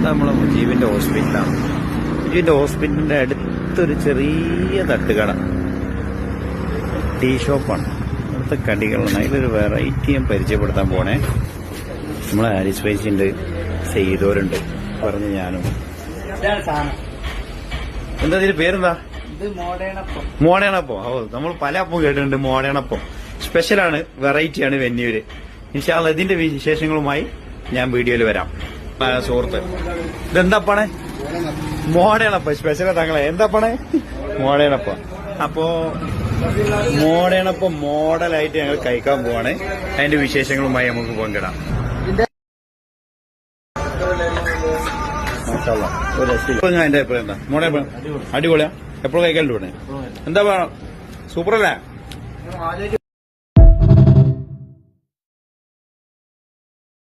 നമ്മളെ മുജീബിന്റെ ഹോസ്പിറ്റലാണ്. മുജീബിന്റെ ഹോസ്പിറ്റലിന്റെ അടുത്തൊരു ചെറിയ തട്ടുകട, ടീ ഷോപ്പാണ്. അവിടുത്തെ കടികളാണ്. അതിലൊരു വെറൈറ്റി ഞാൻ പരിചയപ്പെടുത്താൻ പോണേ. നമ്മളെ ഹാരിസ് ഫൈസി ഉണ്ട്, ചെയ്തോരുണ്ട്, പറഞ്ഞ് ഞാനും. എന്താ ഇതിന്റെ പേരെന്താ? മോടേണപ്പം. ഓ, നമ്മൾ പല അപ്പം കേട്ടിട്ടുണ്ട്. മോടേണപ്പം സ്പെഷ്യലാണ്, വെറൈറ്റിയാണ് വെന്നൂര്. ഇൻഷാ അല്ലാഹ് ഇതിന്റെ വിശേഷങ്ങളുമായി ഞാൻ വീഡിയോയിൽ വരാം. സുഹൃത്ത്, ഇതെന്താപ്പാണ്? മോടേണപ്പം സ്പെഷ്യൽ. താങ്കളെ എന്താപ്പാണ്? മോടേണപ്പം. അപ്പോ മോടേണപ്പം മോഡലായിട്ട് ഞങ്ങൾ കഴിക്കാൻ പോവാണ്. അതിന്റെ വിശേഷങ്ങളുമായി നമുക്ക് പങ്കിടാം. അതിന്റെ അഭിപ്രായം എന്താ? മോടേണപ്പം അടിപൊളിയാ? എപ്പോഴും കഴിക്കാനുണ്ട് ഇവിടെ? എന്താ സൂപ്പറല്ലേ?